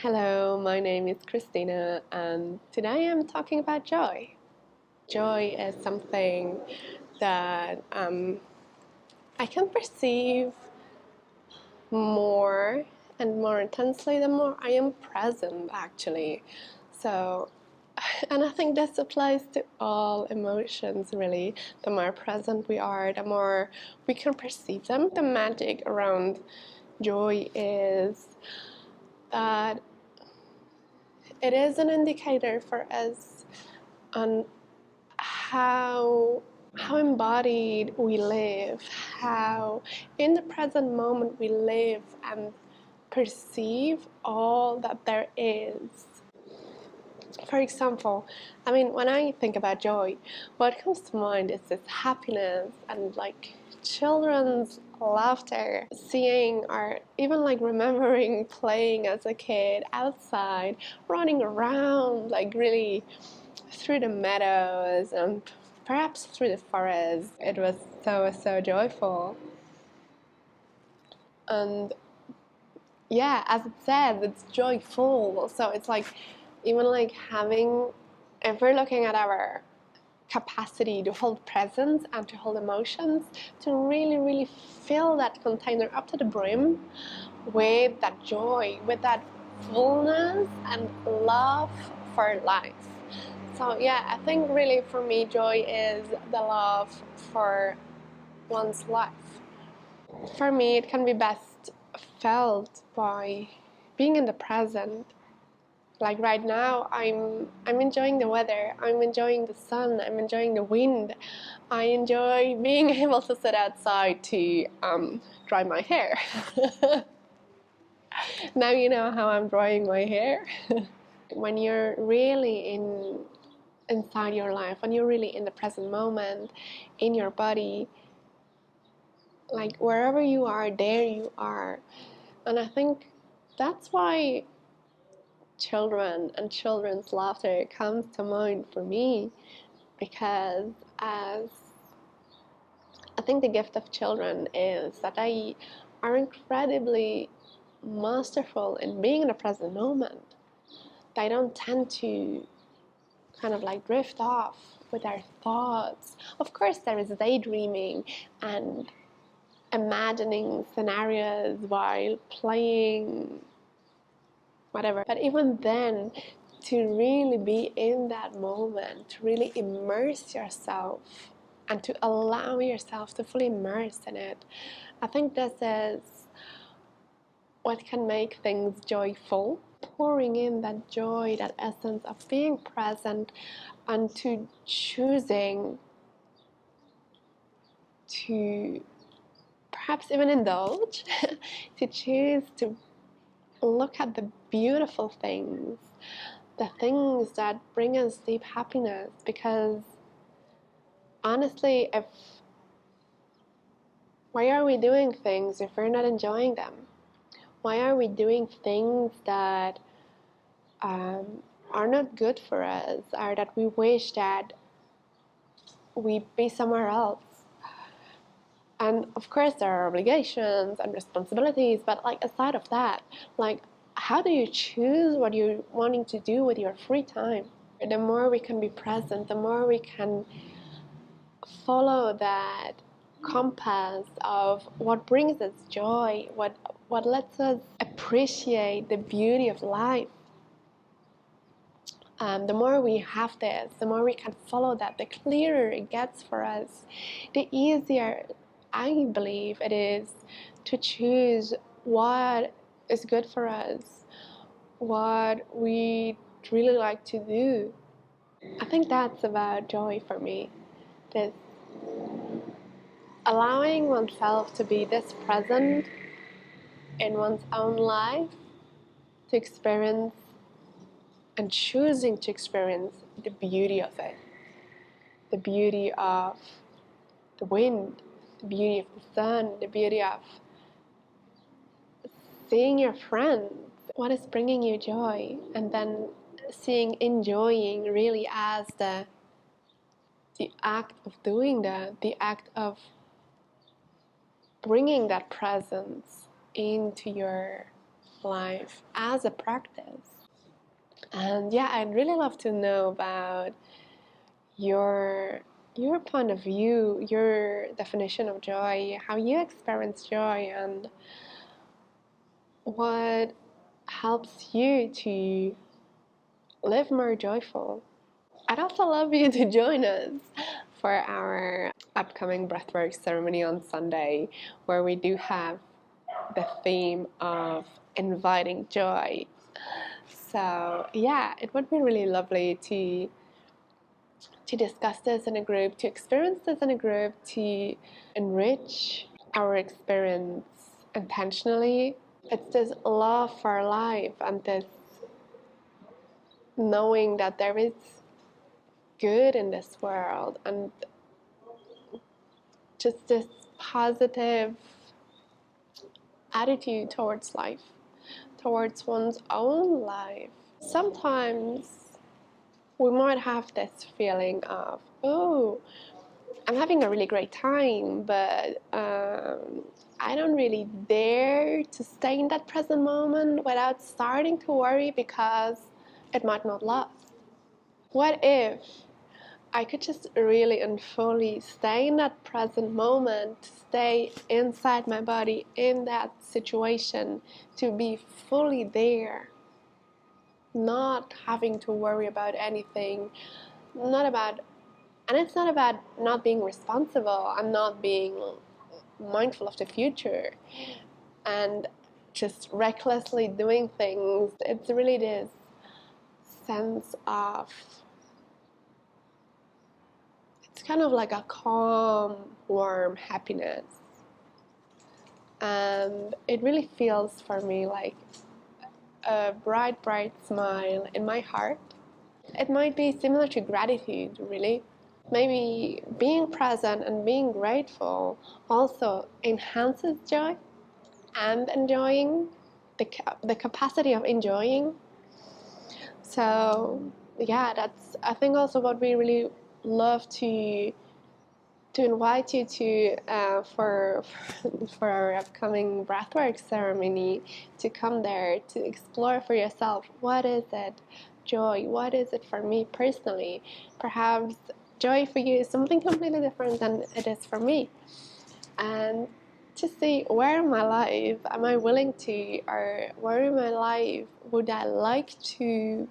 Hello, my name is Christina, and today I'm talking about joy. Joy is something that I can perceive more and more intensely the more I am present, actually. So, and I think this applies to all emotions, really. The more present we are, the more we can perceive them. The magic around joy is that it is an indicator for us on how embodied we live, how in the present moment we live and perceive all that there is. For example, when I think about joy, what comes to mind is this happiness and children's laughter, seeing or even remembering playing as a kid outside, running around really through the meadows and perhaps through the forest. It was so joyful. And yeah, as it says, it's joyful. So it's even having, if we're looking at our capacity to hold presence and to hold emotions, to really fill that container up to the brim with that joy, with that fullness and love for life. So yeah, I think really for me, joy is the love for one's life. For me, it can be best felt by being in the present. Like right now, I'm enjoying the weather, I'm enjoying the sun, I'm enjoying the wind. I enjoy being able to sit outside to dry my hair. Now you know how I'm drying my hair. When you're really inside your life, when you're really in the present moment, in your body, wherever you are, there you are. And I think that's why children and children's laughter comes to mind for me, because as I think the gift of children is that they are incredibly masterful in being in the present moment. They don't tend to kind of drift off with their thoughts. Of course, there is daydreaming and imagining scenarios while playing whatever. But even then, to really be in that moment, to really immerse yourself and to allow yourself to fully immerse in it, I think this is what can make things joyful. Pouring in that joy, that essence of being present, and to choosing to perhaps even indulge, to choose to look at the beautiful things, the things that bring us deep happiness. Because honestly, why are we doing things if we're not enjoying them? Why are we doing things that are not good for us, or that we wish that we be somewhere else? And of course there are obligations and responsibilities, but aside of that, how do you choose what you're wanting to do with your free time? The more we can be present, the more we can follow that compass of what brings us joy, what lets us appreciate the beauty of life. The more we have this, the more we can follow that, the clearer it gets for us, the easier I believe it is to choose what is good for us, what we really like to do. I think that's about joy for me. This allowing oneself to be this present in one's own life, to experience and choosing to experience the beauty of it, the beauty of the wind, the beauty of the sun, the beauty of seeing your friends, what is bringing you joy, and then enjoying really as the act of doing that, the act of bringing that presence into your life as a practice. And yeah, I'd really love to know about your point of view, your definition of joy, how you experience joy, and what helps you to live more joyful. I'd also love you to join us for our upcoming Breathwork Ceremony on Sunday, where we do have the theme of inviting joy. So yeah, it would be really lovely to discuss this in a group, to experience this in a group, to enrich our experience intentionally. It's this love for life and this knowing that there is good in this world, and just this positive attitude towards life, towards one's own life. Sometimes we might have this feeling of, oh, I'm having a really great time, but I don't really dare to stay in that present moment without starting to worry because it might not last. What if I could just really and fully stay in that present moment, stay inside my body in that situation, to be fully there, not having to worry about anything, and it's not about not being responsible and not being mindful of the future and just recklessly doing things. It's really this sense of, it's kind of like a calm, warm happiness. And it really feels for me like a bright, bright smile in my heart. It might be similar to gratitude, really. Maybe being present and being grateful also enhances joy and enjoying, the capacity of enjoying. So yeah, that's, I think, also what we really love to invite you to for our upcoming Breathwork Ceremony, to come there, to explore for yourself, what is it joy, what is it for me personally. Perhaps joy for you is something completely different than it is for me, and to see where in my life am I willing to, or where in my life would I like to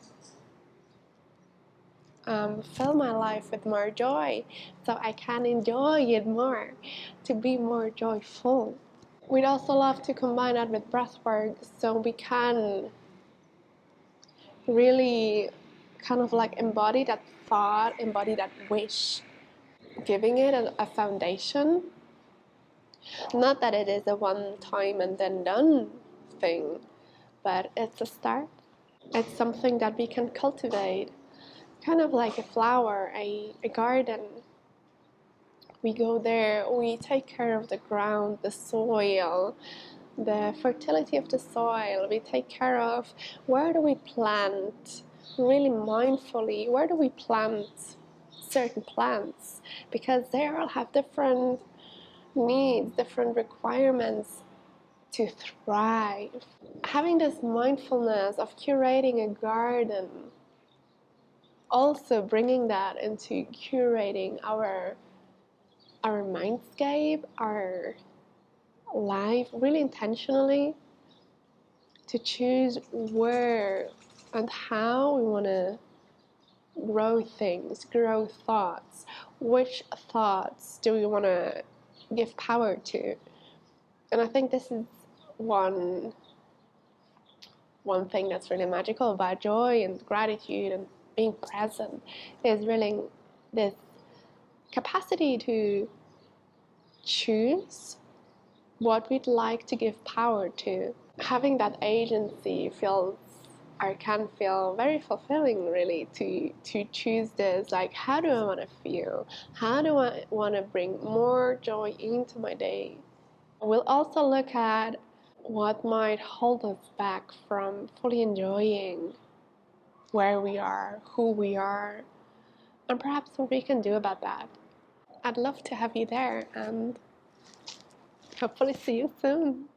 fill my life with more joy, so I can enjoy it more, to be more joyful. We'd also love to combine that with breathwork, so we can really kind of like embody that thought, embody that wish, giving it a foundation. Not that it is a one time and then done thing, but it's a start. It's something that we can cultivate, kind of like a flower, a garden. We go there, we take care of the ground, the soil, the fertility of the soil. We take care of, where do we plant, really mindfully, where do we plant certain plants, because they all have different needs, different requirements to thrive. Having this mindfulness of curating a garden, also bringing that into curating our mindscape, our life, really intentionally, to choose where and how we want to grow things, grow thoughts. Which thoughts do we want to give power to? And I think this is one thing that's really magical about joy and gratitude and being present, is really this capacity to choose what we'd like to give power to. Having that agency feels, or can feel, very fulfilling, really, to choose this, like, how do I want to feel? How do I want to bring more joy into my day? We'll also look at what might hold us back from fully enjoying where we are, who we are, and perhaps what we can do about that. I'd love to have you there, and hopefully see you soon.